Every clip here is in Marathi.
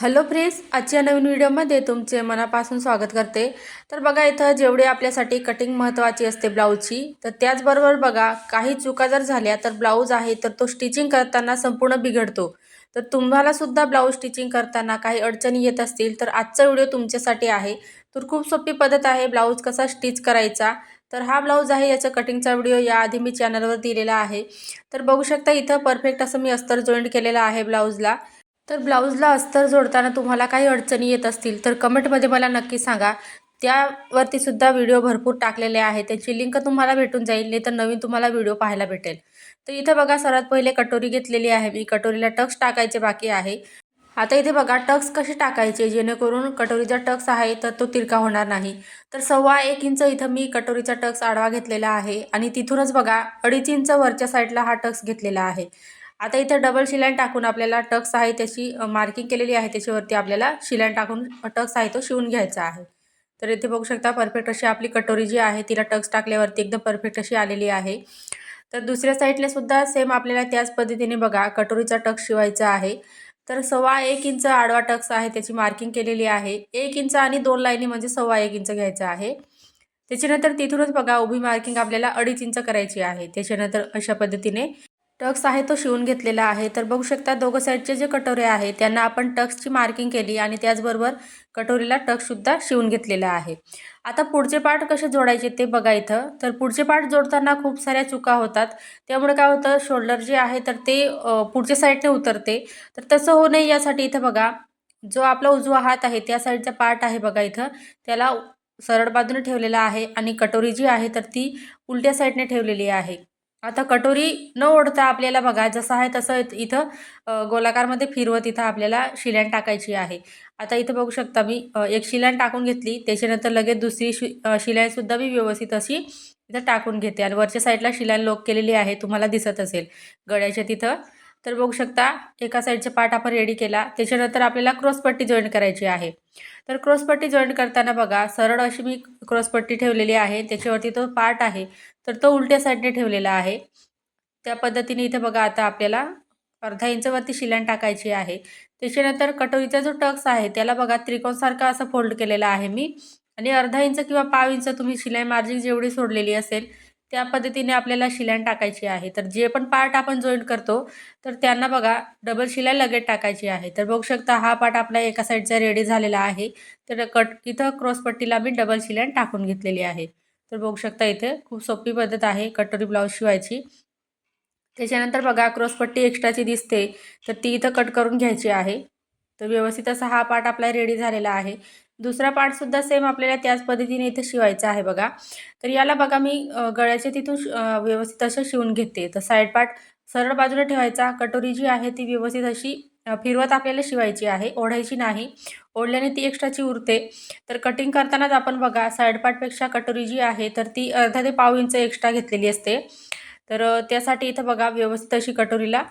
हॅलो फ्रेंड्स, आजच्या नवीन व्हिडिओमध्ये तुमचे मनापासून स्वागत करते। तर बघा, इथं जेवढी आपल्यासाठी कटिंग महत्त्वाची असते ब्लाऊजची, तर त्याचबरोबर बघा काही चुका जर झाल्या तर ब्लाऊज आहे तर तो स्टिचिंग करताना संपूर्ण बिघडतो। तर तुम्हाला सुद्धा ब्लाऊज स्टिचिंग करताना काही अडचणी येत असतील तर आजचा व्हिडिओ तुमच्यासाठी आहे। तर खूप सोपी पद्धत आहे ब्लाऊज कसा स्टिच करायचा। तर हा ब्लाऊज आहे, याचा कटिंगचा व्हिडिओ याआधी मी चॅनलवर दिलेला आहे। तर बघू शकता इथं परफेक्ट असं मी अस्तर जॉईंट केलेला आहे ब्लाऊजला। तर ब्लाऊजला अस्तर जोडताना तुम्हाला काही अडचणी येत असतील तर कमेंटमध्ये मला नक्की सांगा। त्यावरती सुद्धा व्हिडिओ भरपूर टाकलेले आहे, त्याची लिंक तुम्हाला भेटून जाईल, नाही तर नवीन तुम्हाला व्हिडिओ पाहायला भेटेल। तर इथे बघा, सर्वात पहिले कटोरी घेतलेली आहे मी, कटोरीला टक्स टाकायचे बाकी आहे। आता इथे बघा टक्स कसे टाकायचे जेणेकरून कटोरीचा टक्स आहे तर तो तिरका होणार नाही। तर 1.25 इंच इथं मी कटोरीचा टक्स आडवा घेतलेला आहे आणि तिथूनच बघा 2.5 इंच वरच्या साईडला हा टक्स घेतलेला आहे। आता इथे डबल शिलाई टाकून आपल्याला टक्स आहे त्याची मार्किंग केलेली आहे, त्याच्यावरती आपल्याला शिलाई टाकून टक्स आहे तो शिवून घ्यायचा आहे। तर इथे बघू शकता परफेक्ट अशी आपली कटोरी जी आहे तिला टक्स टाकल्यावरती एकदम परफेक्ट अशी आलेली आहे। तर दुसऱ्या साईडला सुद्धा सेम आपल्याला त्याच पद्धतीने बघा कटोरीचा टक्स शिवायचा आहे। तर 1.25 इंच आडवा टक्स आहे, त्याची मार्किंग केलेली आहे। 1 इंच आणि 2 लाईनी म्हणजे 1.25 इंच घ्यायचा आहे। त्याच्यानंतर तिथूनच बघा उभी मार्किंग आपल्याला 2.5 इंच करायची आहे। त्याच्यानंतर अशा पद्धतीने टक्स आहे तो शिवून घेतलेला आहे। तर बघू शकता दोघं साईडचे जे कटोरे आहे त्यांना आपण टक्सची मार्किंग केली आणि त्याचबरोबर कटोरीला टक्ससुद्धा शिवून घेतलेला आहे। आता पुढचे पार्ट कसे जोडायचे ते बघा इथं। तर पुढचे पार्ट जोडताना खूप साऱ्या चुका होतात, त्यामुळे काय होतं शोल्डर जे आहे तर ते पुढच्या साईडने उतरते। तर तसं होऊ नये यासाठी इथं बघा, जो आपला उजवा हात आहे त्या साईडचा पार्ट आहे बघा इथं, त्याला सरळ बाजूने ठेवलेला आहे आणि कटोरी जी आहे तर ती उलट्या साईडने ठेवलेली आहे। आता कटोरी न ओढता आपल्याला बघा जसं आहे तसं इथं गोलाकारमध्ये फिरवत इथं आपल्याला शिलाई टाकायची आहे। आता इथं बघू शकता मी एक शिलाई टाकून घेतली, त्याच्यानंतर लगेच दुसरी शिलाईसुद्धा मी व्यवस्थित अशी इथं टाकून घेते आणि वरच्या साईडला शिलाई लॉक केलेली आहे, तुम्हाला दिसत असेल गळ्याच्या तिथं। तर बघू शकता एका साईडचा पार्ट आपण रेडी केला, त्याच्यानंतर आपल्याला क्रॉसपट्टी जॉईन करायची आहे। तर क्रॉसपट्टी जॉईन करताना बघा सरळ अशी मी क्रॉसपट्टी ठेवलेली आहे, त्याच्यावरती तो पार्ट आहे तर तो उलट्या साईडने ठेवलेला आहे। त्या पद्धतीने इथे बघा आता आपल्याला अर्धा इंच वरती शिलाई टाकायची आहे। त्याच्यानंतर कटोरीचा जो टक्स आहे त्याला बघा त्रिकोणसारखा असा फोल्ड केलेला आहे मी आणि अर्धा इंच किंवा पाव इंच तुम्ही शिलाई मार्जिन जेवढी सोडलेली असेल त्या पद्धतीने आपल्याला शिलाई टाकायची आहे। तर जे पण पार्ट आपण जॉईंट करतो तर त्यांना बघा डबल शिलाई लगेच टाकायची आहे। तर बघू शकता हा पार्ट आपला एका साईडचा रेडी झालेला आहे। तर इथं क्रॉसपट्टीला मी डबल शिलाई टाकून घेतलेली आहे। तर बघू शकता इथे खूप सोपी पद्धत आहे कटोरी ब्लाऊज शिवायची। त्याच्यानंतर बघा क्रॉसपट्टी एक्स्ट्राची दिसते तर ती इथं कट करून घ्यायची आहे। तर व्यवस्थित असा हा पार्ट आपला रेडी झालेला आहे। दुसरा पार्टसुद्धा सेम आपल्याला त्याच पद्धतीने इथे शिवायचा आहे बघा। तर याला बघा मी गळ्याच्या तिथून व्यवस्थित असं शिवून घेते। तर साईड पार्ट सरळ बाजूला ठेवायचा, कटोरी जी आहे ती व्यवस्थित अशी फिरवत आपल्याला शिवायची आहे, ओढायची नाही, ओढल्याने ती एक्स्ट्राची उरते। तर कटिंग करतानाच आपण बघा साईड पार्टपेक्षा कटोरी जी आहे तर ती अर्धा ते पाव इंच एक्स्ट्रा घेतलेली असते। तर त्यासाठी इथं बघा व्यवस्थित अशी कटोरीला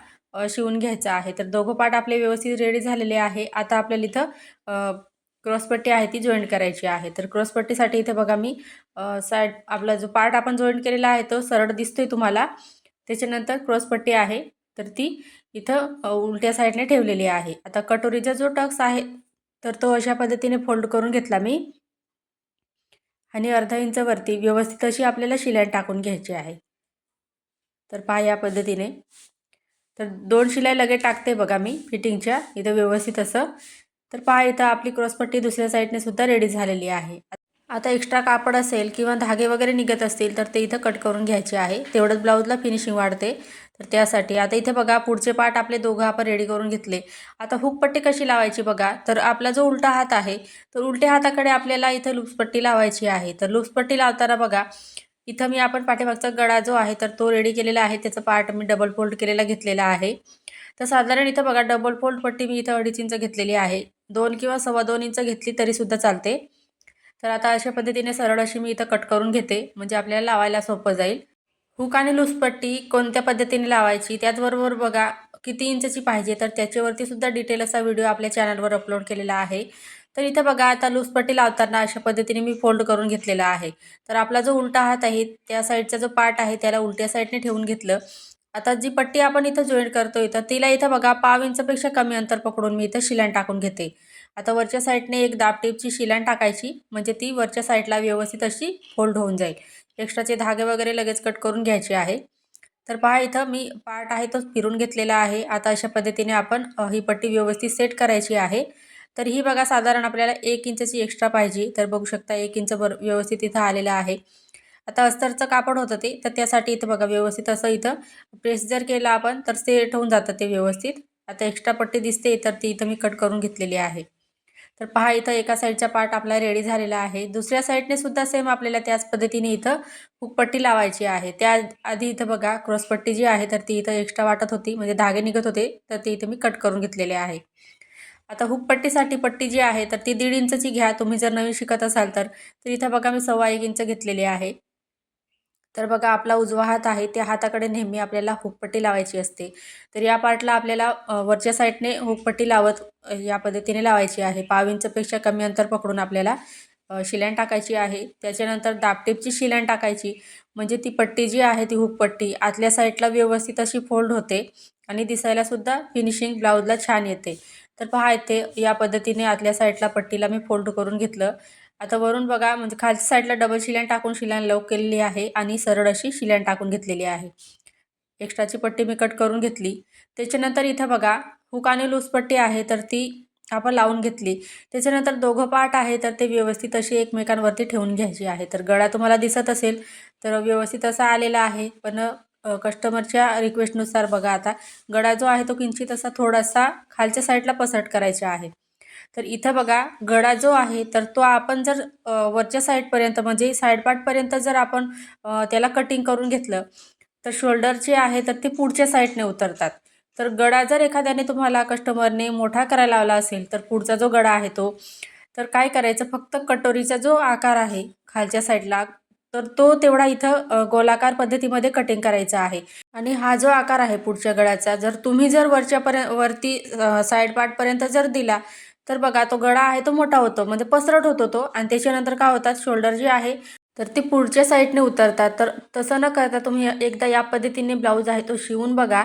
शिवून घ्यायचं आहे। तर दोघं पार्ट आपले व्यवस्थित रेडी झालेले आहे। आता आपल्याला इथं क्रॉसपट्टी आहे ती जॉईंट करायची आहे। तर क्रॉसपट्टीसाठी इथे बघा मी साईड आपला जो पार्ट आपण जॉईंट केलेला आहे तो सरळ दिसतोय तुम्हाला। त्याच्यानंतर क्रॉसपट्टी आहे तर ती इथं उलट्या साईडने ठेवलेली आहे। आता कटोरीचा जो टक्स आहे तर तो अशा पद्धतीने फोल्ड करून घेतला मी आणि अर्धा इंच वरती व्यवस्थित अशी आपल्याला शिलाई टाकून घ्यायची आहे। तर पहा या पद्धतीने, तर 2 शिलाई लगेच टाकते बघा मी फिटिंगच्या इथं व्यवस्थित असं। तर पहा इथं आपली क्रॉसपट्टी दुसऱ्या साईडने सुद्धा रेडी झालेली आहे। आता एक्स्ट्रा कापड असेल किंवा धागे वगैरे निघत असतील तर ते इथं कट करून घ्यायचे आहे, तेवढंच ब्लाऊजला फिनिशिंग वाढते। तर त्यासाठी आता इथे बघा पुढचे पार्ट आपले दोघं आपण रेडी करून घेतले। आता हुकपट्टी कशी लावायची बघा, तर आपला जो उलटा हात आहे तर उलट्या हाताकडे आपल्याला इथं लूजपट्टी लावायची आहे। तर लूजपट्टी लावताना बघा इथं मी आपण पाठीमागचा गळा जो आहे तर तो रेडी केलेला आहे, त्याचा पार्ट मी डबल फोल्ड केलेला घेतलेला आहे। तर साधारण इथं बघा डबल फोल्ड पट्टी मी इथं 2.5 इंच घेतलेली आहे, 2 किंवा 2.25 इंच घेतली तरी सुद्धा चालते। तर आता अशा पद्धतीने सरळ अशी मी इथं कट करून घेते, म्हणजे आपल्याला लावायला सोपं जाईल। हुक आणि लूजपट्टी कोणत्या पद्धतीने लावायची त्याचबरोबर बघा किती इंचची पाहिजे तर त्याच्यावरती सुद्धा डिटेल असा व्हिडिओ आपल्या चॅनलवर अपलोड केलेला आहे। तर इथं बघा आता लूजपट्टी लावताना अशा पद्धतीने मी फोल्ड करून घेतलेला आहे। तर आपला जो उलटा हात आहे त्या साईडचा जो पार्ट आहे त्याला उलट्या साईडने ठेवून घेतलं आता जी पट्टी आपण इथं जॉईंट करतोय तर तिला इथं बघा 1/2 इंचपेक्षा कमी अंतर पकडून मी इथं शिलाईन टाकून घेते. आता वरच्या साईडने एक दाब टिपची शिलाईन टाकायची, म्हणजे ती वरच्या साईडला व्यवस्थित अशी फोल्ड होऊन जाईल. एक्स्ट्राचे धागे वगैरे लगेच कट करून घ्यायचे आहे. तर पहा इथं मी पार्ट आहे तो फिरून घेतलेला आहे. आता अशा पद्धतीने आपण ही पट्टी व्यवस्थित सेट करायची आहे. तर ही बघा साधारण आपल्याला 1 इंचची एक्स्ट्रा पाहिजे. तर बघू शकता 1 इंच व्यवस्थित इथं आलेलं आहे. आता अस्तरचं कापड होतं ते, तर त्यासाठी इथं बघा व्यवस्थित असं इथं प्रेस जर केलं आपण तर सेट होऊन जातं ते व्यवस्थित. आता एक्स्ट्रा पट्टी दिसते तर ती इथं मी कट करून घेतलेली आहे. तर पहा इथं एका साईडचा पार्ट आपला रेडी झालेला आहे. दुसऱ्या साईडने सुद्धा सेम आपल्याला त्याच पद्धतीने इथं हुकपट्टी लावायची आहे. त्या आधी इथं बघा क्रॉसपट्टी जी आहे तर ती इथं एक्स्ट्रा वाटत होती, म्हणजे धागे निघत होते, तर ती इथं मी कट करून घेतलेले आहे. आता हुकपट्टीसाठी पट्टी जी आहे तर ती 1.5 इंचची घ्या. तुम्ही जर नवीन शिकत असाल तर. तर इथं बघा मी 1.25 इंच घेतलेली आहे. तर बघा आपला उजवा हात आहे त्या हाताकडे नेहमी आपल्याला हुकपट्टी लावायची असते. तर या पार्टला आपल्याला वरच्या साईडने हुकपट्टी लावत या पद्धतीने लावायची आहे. 1/2 इंचपेक्षा कमी अंतर पकडून आपल्याला शिलाईन टाकायची आहे. त्याच्यानंतर दाबटीपची शिलाईन टाकायची, म्हणजे ती पट्टी जी आहे ती हुकपट्टी आतल्या साईडला व्यवस्थित अशी फोल्ड होते आणि दिसायला सुद्धा फिनिशिंग ब्लाऊजला छान येते. तर पहा इथे या पद्धतीने आतल्या साईडला पट्टीला मी फोल्ड करून घेतलं. आता वरून बघा, म्हणजे खालच्या साईडला डबल शिलाईन टाकून शिलाईन लॉक केलेली आहे आणि सरळ अशी शिलाईन टाकून घेतलेली आहे. एक्स्ट्राची पट्टी मी कट करून घेतली. त्याच्यानंतर इथं बघा हुक आणि लूज पट्टी आहे तर ती आपण लावून घेतली. त्याच्यानंतर दोघं पार्ट आहे तर ते व्यवस्थित अशी एकमेकांवरती ठेवून घ्यायची आहे. तर गळा तुम्हाला दिसत असेल तर व्यवस्थित असा आलेला आहे. पण कस्टमरच्या रिक्वेस्टनुसार बघा आता गळा जो आहे तो किंचित असा थोडासा खालच्या साईडला पसरट करायचा आहे. तर इथं बघा गळा जो आहे तर तो आपण जर वरच्या साईडपर्यंत म्हणजे साईड पार्टपर्यंत जर आपण त्याला कटिंग करून घेतलं तर शोल्डर जे आहे तर ते पुढच्या साईडने उतरतात. तर गळा जर एखाद्याने तुम्हाला कस्टमरने मोठा करायला लावला असेल तर पुढचा जो गळा आहे तो, तर काय करायचं, फक्त कटोरीचा जो आकार आहे खालच्या साईडला तर तो तेवढा इथं गोलाकार पद्धतीमध्ये कटिंग करायचा आहे. आणि हा जो आकार आहे पुढच्या गळ्याचा जर तुम्ही जर वरती साईड पार्टपर्यंत जर दिला तर बघा तो गळा आहे तो मोठा होतो, म्हणजे पसरट होतो तो, आणि त्याच्यानंतर काय होतात शोल्डर जे आहे तर ते पुढच्या साईडने उतरतात. तर तसं न करता तुम्ही एकदा या पद्धतीने ब्लाऊज आहे तो शिवून बघा.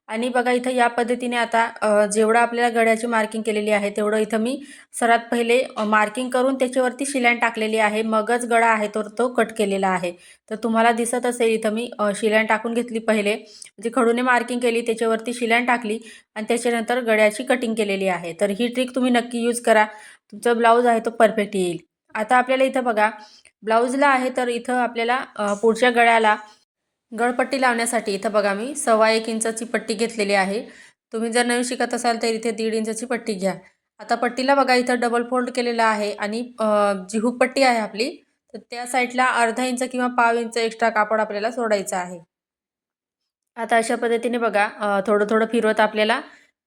आणि बघा इथं या पद्धतीने आता जेवढं आपल्याला गळ्याची मार्किंग केलेली आहे तेवढं इथं मी सर्वात पहिले मार्किंग करून त्याच्यावरती शिलाईन टाकलेली आहे. मगच गळा आहे तर तो कट केलेला आहे. तर तुम्हाला दिसत असेल इथं मी शिलाईन टाकून घेतली पहिले, म्हणजे खडूने मार्किंग केली, त्याच्यावरती शिलाईन टाकली आणि त्याच्यानंतर गळ्याची कटिंग केलेली आहे. तर ही ट्रिक तुम्ही नक्की यूज करा. तुमचा ब्लाऊज आहे तो परफेक्ट येईल. आता आपल्याला इथं बघा ब्लाऊजला आहे तर इथं आपल्याला पुढच्या गळ्याला गळपट्टी लावण्यासाठी इथं बघा मी 1.25 इंचाची पट्टी घेतलेली आहे. तुम्ही जर नवीन शिकत असाल तर इथे 1.5 इंचाची पट्टी घ्या. आता पट्टीला बघा इथं डबल फोल्ड केलेला आहे आणि जी हुक पट्टी आहे आपली तर त्या साईडला अर्धा इंच किंवा 1/2 इंच एक्स्ट्रा कापड आपल्याला सोडायचं आहे. आता अशा पद्धतीने बघा थोडं थोडं फिरवत आपल्याला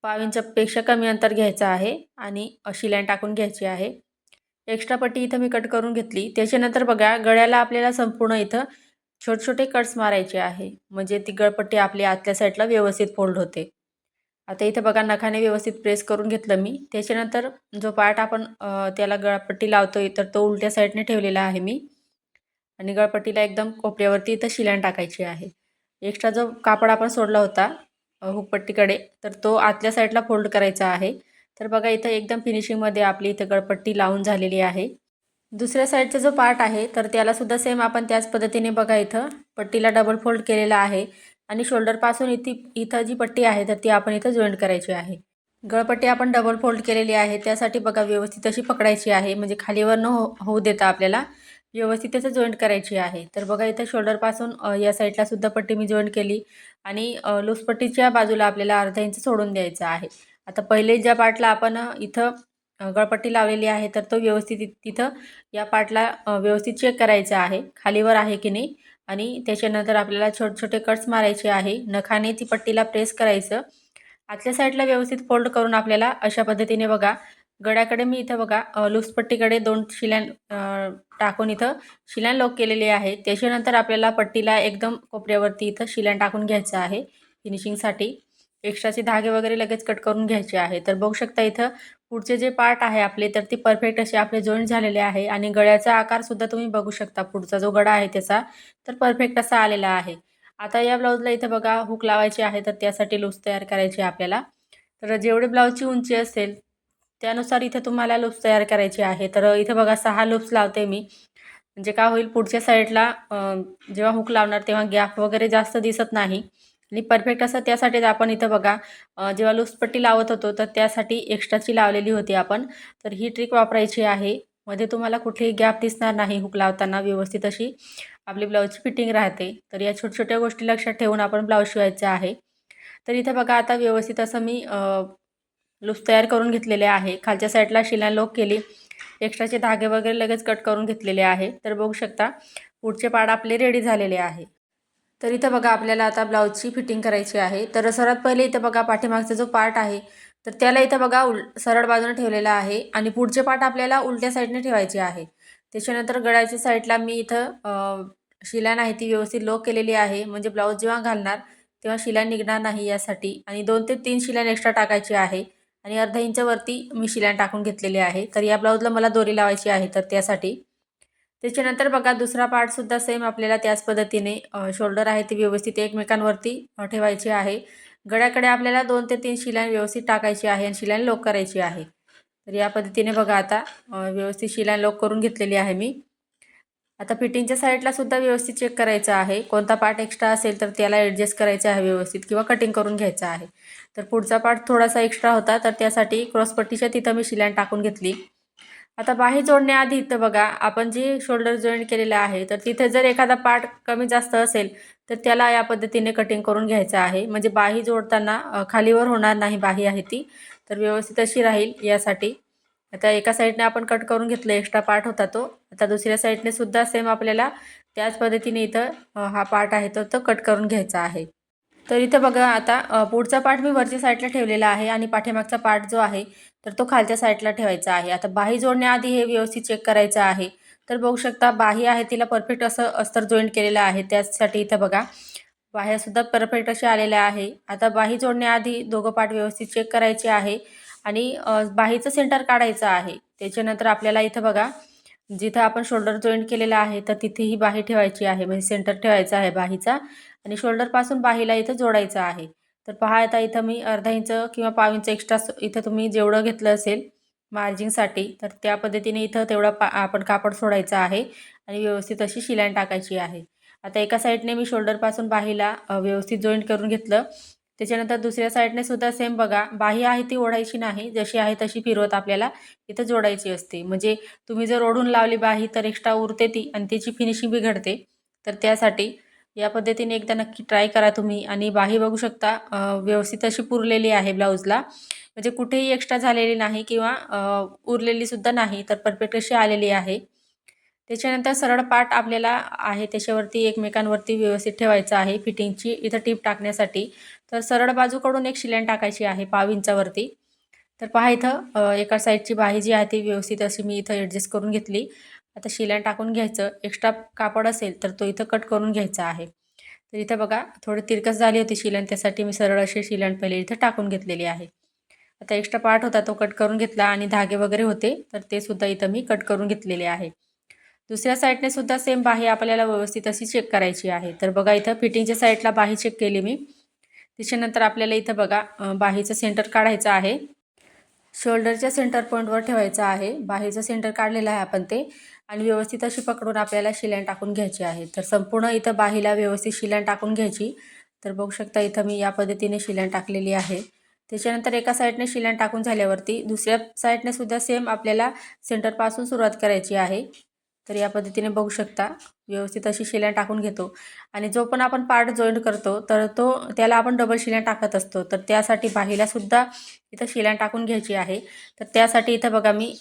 1/2 इंचपेक्षा कमी अंतर घ्यायचं आहे आणि शिलाई टाकून घ्यायची आहे. एक्स्ट्रा पट्टी इथं मी कट करून घेतली. त्याच्यानंतर बघा गळ्याला आपल्याला संपूर्ण इथं छोटे छोटे कट्स मारायचे आहे, म्हणजे ती गळपट्टी आपली आतल्या साईडला व्यवस्थित फोल्ड होते. आता इथं बघा नखाने व्यवस्थित प्रेस करून घेतलं मी. त्याच्यानंतर जो पार्ट आपण त्याला गळपट्टी लावतोय तर तो उलट्या साईडने ठेवलेला आहे मी आणि गळपट्टीला एकदम कोपऱ्यावरती इथं शिलाईन टाकायची आहे. एक्स्ट्रा जो कापड आपण सोडला होता हुकपट्टीकडे तर तो आतल्या साईडला फोल्ड करायचा आहे. तर बघा इथं एकदम फिनिशिंगमध्ये आपली इथं गळपट्टी लावून झालेली आहे. दुसऱ्या साईडचा जो पार्ट आहे तर त्यालासुद्धा सेम आपण त्याच पद्धतीने बघा इथं पट्टीला डबल फोल्ड केलेला आहे आणि शोल्डरपासून इथं जी पट्टी आहे तर ती आपण इथं जॉईंट करायची आहे. गळपट्टी आपण डबल फोल्ड केलेली आहे त्यासाठी बघा व्यवस्थित अशी पकडायची आहे, म्हणजे खालीवर न होऊ देता आपल्याला व्यवस्थित त्याचं जॉईंट करायची आहे. तर बघा इथं शोल्डरपासून या साईडला सुद्धा पट्टी मी जॉईंट केली आणि लूज पट्टीच्या बाजूला आपल्याला अर्धा इंच सोडून द्यायचं आहे. आता पहिले ज्या पार्टला आपण इथं गळपट्टी लावलेली आहे तर तो व्यवस्थित तिथं या पार्टला व्यवस्थित चेक करायचा आहे खालीवर आहे की नाही, आणि त्याच्यानंतर आपल्याला छोटे छोटे कट्स मारायचे आहे. नखाने ती पट्टीला प्रेस करायचं. आतल्या साईडला व्यवस्थित फोल्ड करून आपल्याला अशा पद्धतीने बघा गळ्याकडे मी इथं बघा लूज पट्टीकडे 2 शिलाईन टाकून इथं शिलाईन लॉक केलेली आहे. त्याच्यानंतर आपल्याला पट्टीला एकदम कोपऱ्यावरती इथं शिलाईन टाकून घ्यायचं आहे फिनिशिंगसाठी. एक्स्ट्राचे धागे वगैरे लगेच कट करून घ्यायचे आहे. तर बघू शकता इथं पुढचे जे पार्ट आहे आपले तर ते परफेक्ट असे आपले जॉईंट झालेले आहे आणि गळ्याचा आकारसुद्धा तुम्ही बघू शकता. पुढचा जो गळा आहे त्याचा तर परफेक्ट असा आलेला आहे. आता या ब्लाऊजला इथं बघा हुक लावायची आहे, तर त्यासाठी लूप्स तयार करायची आहे आपल्याला. तर जेवढी ब्लाऊजची उंची असेल त्यानुसार इथे तुम्हाला लूप्स तयार करायची आहे. तर इथे बघा 6 लूप्स लावते मी. म्हणजे काय होईल, पुढच्या साईडला जेव्हा हुक लावणार तेव्हा गॅप वगैरे जास्त दिसत नाही आणि परफेक्ट असं. त्यासाठीच आपण इथं बघा जेव्हा लूप्स पट्टी लावत होतो तर त्यासाठी एक्स्ट्राची लावलेली होती आपण. तर ही ट्रिक वापरायची आहे. मध्ये तुम्हाला कुठेही गॅप दिसणार नाही. हुक लावताना व्यवस्थित अशी आपली ब्लाऊजची फिटिंग राहते. तर या छोट्या-छोट्या गोष्टी लक्षात ठेवून आपण ब्लाऊज शिवायचा आहे. तर इथे बघा आता व्यवस्थित असं मी लूप्स तयार करून घेतलेले आहे. खालच्या साईडला शिलाई लॉक केली. एक्स्ट्राचे धागे वगैरे लगेच कट करून घेतलेले आहे. तर बघू शकता पुढचे पार्ट आपले रेडी झालेले आहे. तर इथं बघा आपल्याला आता ब्लाऊजची फिटिंग करायची आहे. तर सर्वात पहिले इथं बघा पाठीमागचा जो पार्ट आहे तर त्याला इथं बघा सरळ बाजूने ठेवलेला आहे आणि पुढचे पार्ट आपल्याला उलट्या साईडने ठेवायचे आहे. त्याच्यानंतर गळ्याच्या साईडला मी इथं शिलाई आहे ती व्यवस्थित लॉक केलेली आहे. म्हणजे ब्लाऊज जेव्हा घालणार तेव्हा शिलाई निघणार नाही यासाठी. आणि 2 ते 3 शिलाई एक्स्ट्रा टाकायची आहे आणि अर्धा इंचावरती मी शिलाई टाकून घेतलेली आहे. तर या ब्लाऊजला मला दोरी लावायची आहे तर त्यासाठी. त्याच्यानंतर बघा दुसरा पार्टसुद्धा सेम आपल्याला त्याच पद्धतीने शोल्डर आहे ती व्यवस्थित एकमेकांवरती ठेवायची आहे. गळ्याकडे आपल्याला 2 ते 3 शिलाई व्यवस्थित टाकायची आहे आणि शिलाई लॉक करायची आहे. तर या पद्धतीने बघा आता व्यवस्थित शिलाई लॉक करून घेतलेली आहे मी. आता फिटिंगच्या साईडला सुद्धा व्यवस्थित चेक करायचं आहे. कोणता पार्ट एक्स्ट्रा असेल तर त्याला ॲडजस्ट करायचं आहे व्यवस्थित किंवा कटिंग करून घ्यायचं आहे. तर पुढचा पार्ट थोडासा एक्स्ट्रा होता तर त्यासाठी क्रॉसपट्टीच्या तिथं मी शिलाई टाकून घेतली. आता बाही जोडण्याआधी इथं बघा आपण जे शोल्डर जॉईंट केलेलं आहे तर तिथे जर एखादा पार्ट कमी जास्त असेल तर त्याला या पद्धतीने कटिंग करून घ्यायचं आहे. म्हणजे बाही जोडताना खालीवर होणार नाही बाही आहे ती. तर व्यवस्थित अशी राहील यासाठी. आता एका साईडने आपण कट करून घेतलं, एक्स्ट्रा पार्ट होता तो. आता दुसऱ्या साईडने सुद्धा सेम आपल्याला त्याच पद्धतीने इथं हा पार्ट आहे तर तो कट करून घ्यायचा आहे. तर इथं बघा आता पुढचा पार्ट मी वरच्या साईडला ठेवलेला आहे आणि पाठीमागचा पार्ट जो आहे तर तो खालच्या साईडला ठेवायचा आहे. आता बाही जोडण्याआधी हे व्यवस्थित चेक करायचं आहे. तर बघू शकता बाही आहे तिला परफेक्ट असं अस्तर जॉईंट केलेलं आहे. त्यासाठी इथं बघा बाह्यासुद्धा परफेक्ट अशा आलेल्या आहे. आता बाही जोडण्याआधी दोघं पार्ट व्यवस्थित चेक करायचे आहे आणि बाहीचं सेंटर काढायचं आहे. त्याच्यानंतर आपल्याला इथं बघा जिथं आपण शोल्डर जॉईंट केलेला आहे तर तिथे ही बाही ठेवायची आहे. म्हणजे सेंटर ठेवायचा आहे बाहीचा आणि शोल्डरपासून बाहीला इथं जोडायचं आहे. तर पहा आता इथं मी अर्धा इंच किंवा पाव इंच एक्स्ट्रा इथं तुम्ही जेवढं घेतलं असेल मार्जिंगसाठी तर त्या पद्धतीने इथं तेवढा आपण कापड सोडायचं आहे आणि व्यवस्थित अशी शिलाई टाकायची आहे. आता एका साईडने मी शोल्डरपासून बाहीला व्यवस्थित जॉईंट करून घेतलं. त्याच्यानंतर दुसऱ्या साईडने सुद्धा सेम बघा बाही आहे ती ओढायची नाही. जशी आहे तशी फिरवत आपल्याला इथं जोडायची असते. म्हणजे तुम्ही जर ओढून लावली बाही तर एक्स्ट्रा उरते ती आणि त्याची फिनिशिंग बिघडते. तर त्यासाठी या पद्धतीने एकदा नक्की ट्राय करा तुम्ही. आणि बाही बघू शकता व्यवस्थित अशी पुरलेली आहे ब्लाऊजला. म्हणजे कुठेही एक्स्ट्रा झालेली नाही किंवा उरलेली सुद्धा नाही. तर परफेक्ट अशी आलेली आहे. त्याच्यानंतर सरळ पार्ट आपल्याला आहे त्याच्यावरती एकमेकांवरती व्यवस्थित ठेवायचं आहे फिटिंगची इथं टीप टाकण्यासाठी. तर सरळ बाजूकडून एक शिलाई टाकायची आहे पाव इंचावरती. तर पहा इथं एका साईडची बाही जी आहे ती व्यवस्थित अशी मी इथं ॲडजस्ट करून घेतली. आता शिलाई टाकून घ्यायचं. एक्स्ट्रा कापड असेल तर तो इथं कट करून घ्यायचा आहे. तर इथं बघा थोडी तिरकस झाली होती शिलाई त्यासाठी मी सरळ अशी शिलाई पहिले इथं टाकून घेतलेली आहे. आता एक्स्ट्रा पार्ट होता तो कट करून घेतला आणि धागे वगैरे होते तर ते सुद्धा इथं मी कट करून घेतलेले आहे. दुसऱ्या साईडने सुद्धा सेम बाही आपल्याला व्यवस्थित अशी चेक करायची आहे. तर बघा इथं फिटिंगच्या साईडला बाही चेक केली मी. त्याच्यानंतर आपल्याला इथं बघा बाहीचं सेंटर काढायचं आहे. शोल्डरच्या सेंटर पॉईंटवर ठेवायचं आहे. बाहीचं सेंटर काढलेलं आहे आपण ते आणि व्यवस्थित अशी पकडून आपल्याला शिलाई टाकून घ्यायची आहे. तर संपूर्ण इथं बाहीला व्यवस्थित शिलाई टाकून घ्यायची. तर बघू शकता इथं मी या पद्धतीने शिलाई टाकलेली आहे. त्याच्यानंतर एका साईडने शिलाई टाकून झाल्यावरती दुसऱ्या साईडने सुद्धा सेम आपल्याला सेंटरपासून सुरुवात करायची आहे. तर या पद्धतीने बघू शकता व्यवस्थित अशी शिलाई टाकून घेतो आणि जो पण आपण पार्ट जॉईंट करतो तर त्याला आपण डबल शिलाई टाकत असतो. तर त्यासाठी बाहीला सुद्धा इथं शिलाई टाकून घ्यायची आहे. तर त्यासाठी इथं बघा मी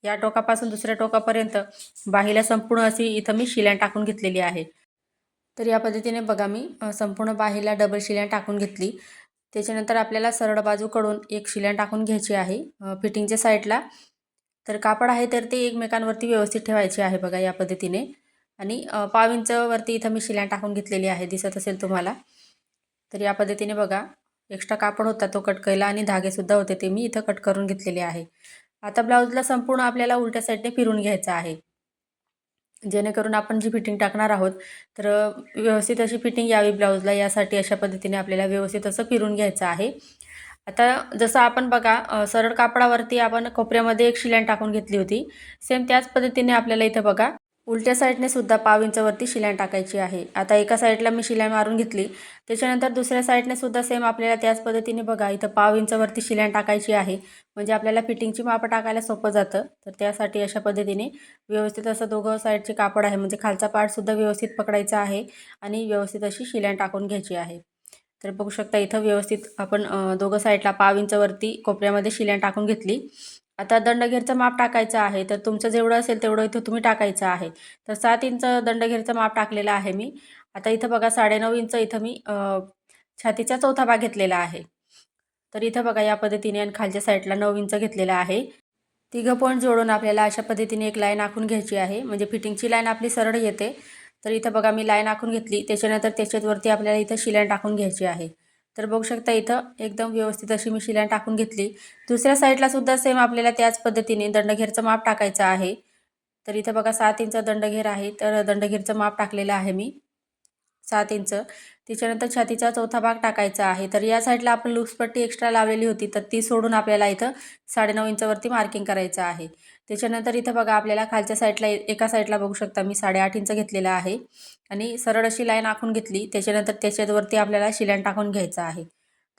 या टोकापासून दुसऱ्या टोकापर्यंत बाहीला संपूर्ण अशी इथं मी शिलाई टाकून घेतलेली आहे. तर या पद्धतीने बघा मी संपूर्ण बाहीला डबल शिलाई टाकून घेतली. त्याच्यानंतर आपल्याला सरळ बाजूकडून एक शिलाई टाकून घ्यायची आहे फिटिंगच्या साईडला. तर कापड आहे तर ते एकमेकांवरती व्यवस्थित ठेवायचे आहे बघा या पद्धतीने. आणि पाव इंचवरती इथं मी शिलाई टाकून घेतलेली आहे दिसत असेल तुम्हाला. तर या पद्धतीने बघा एक्स्ट्रा कापड होता तो कट केला आणि धागेसुद्धा होते ते मी इथं कट करून घेतलेले आहे. आता ब्लाऊजला संपूर्ण आपल्याला उलट्या साईडने फिरून घ्यायचं आहे. जेणेकरून आपण जी फिटिंग टाकणार आहोत तर व्यवस्थित अशी फिटिंग यावी ब्लाऊजला, यासाठी अशा पद्धतीने आपल्याला व्यवस्थित असं फिरून घ्यायचं आहे. आता जसं आपण बघा सरळ कापडावरती आपण कोपऱ्यामध्ये एक शिलाई टाकून घेतली होती. सेम त्याच पद्धतीने आपल्याला इथं बघा उलट्या साईडने सुद्धा पाव इंचावरती शिलाई टाकायची आहे. आता एका साईडला मी शिलाई मारून घेतली, त्याच्यानंतर दुसऱ्या साईडने सुद्धा सेम आपल्याला त्याच पद्धतीने बघा इथं पाव इंचावरती शिलाई टाकायची आहे. म्हणजे आपल्याला फिटिंगची मापं टाकायला सोपं जातं. तर त्यासाठी अशा पद्धतीने व्यवस्थित असं दोघं साईडचे कापड आहे म्हणजे खालचा पार्टसुद्धा व्यवस्थित पकडायचा आहे आणि व्यवस्थित अशी शिलाई टाकून घ्यायची आहे. तर बघू शकता इथं व्यवस्थित आपण दोघं साईडला पाव इंचावरती कोपऱ्यामध्ये शिलाई टाकून घेतली. आता दंडघेरचं माप टाकायचं आहे, तर तुमचं जेवढं असेल तेवढं इथं तुम्ही टाकायचं आहे. तर 7 इंच दंडघेरचं माप टाकलेलं आहे मी. आता इथं बघा 9.5 इंच इथं मी छातीचा चौथा भाग घेतलेला आहे. तर इथं बघा या पद्धतीने आणि खालच्या साईडला 9 इंच घेतलेला आहे. तिघं पॉईंट जोडून आपल्याला अशा पद्धतीने एक लाईन आखून घ्यायची आहे, म्हणजे फिटिंगची लाईन आपली सरळ येते. तर इथं बघा मी लाईन आखून घेतली, त्याच्यानंतर त्याच्यावरती आपल्याला इथं शिलाई टाकून घ्यायची आहे. तर बघू शकता इथं एकदम व्यवस्थित अशी मी शिलाई टाकून घेतली. दुसऱ्या साईडला सुद्धा सेम आपल्याला त्याच पद्धतीने दंडघेरचं माप टाकायचं आहे. तर इथं बघा 7 इंच दंडघेर आहे, तर दंडघेरचं माप टाकलेलं आहे मी 7 इंच. त्याच्यानंतर छातीचा चौथा भाग टाकायचा आहे. तर या साईडला आपण लूजपट्टी एक्स्ट्रा लावलेली होती, तर ती सोडून आपल्याला इथं 9.5 इंचावरती मार्किंग करायचं आहे. त्याच्यानंतर इथं बघा आपल्याला खालच्या साईडला एका साईडला बघू शकता मी 8.5 इंच घेतलेला आहे आणि सरळ अशी लाईन आखून घेतली. त्याच्यानंतर त्याच्यावरती आपल्याला शिलाई टाकून घ्यायचा आहे.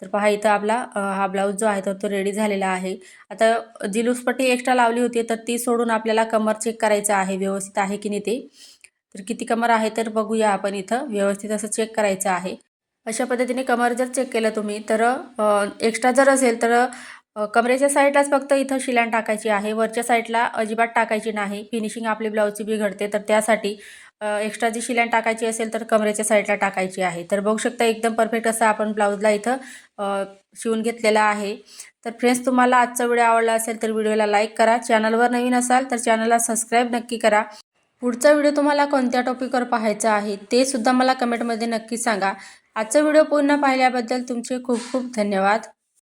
तर पहा इथं आपला हा ब्लाऊज जो आहे तर तो रेडी झालेला आहे. आता जी लूजपट्टी एक्स्ट्रा लावली होती तर ती सोडून आपल्याला कमर चेक करायचं आहे व्यवस्थित आहे की नाही ते. तर किती कमर आहे तर बघूया आपण इथं व्यवस्थित असं चेक करायचं आहे. अशा पद्धतीने कमर जर चेक केलं तुम्ही तर एक्स्ट्रा जर असेल तर कमरेच्या साईडलाच फक्त इथं शिलाई टाकायची आहे. वरच्या साईडला अजिबात टाकायची नाही. फिनिशिंग आपली ब्लाऊजची बिघडते. तर त्यासाठी एक्स्ट्रा जी शिलाई टाकायची असेल तर कमरेच्या साईडला टाकायची आहे. तर बघू शकता एकदम परफेक्ट असं आपण ब्लाऊजला इथं शिवून घेतलेला आहे. तर फ्रेंड्स तुम्हाला आजचा व्हिडिओ आवडला असेल तर व्हिडिओला लाईक करा. चॅनलवर नवीन असाल तर चॅनलला सबस्क्राईब नक्की करा. पुढचा व्हिडिओ तुम्हाला कोणत्या टॉपिकवर पाहायचा आहे ते सुद्धा मला कमेंटमध्ये नक्की सांगा. आजचा व्हिडिओ पूर्ण पाहिल्याबद्दल तुमचे खूप खूप धन्यवाद.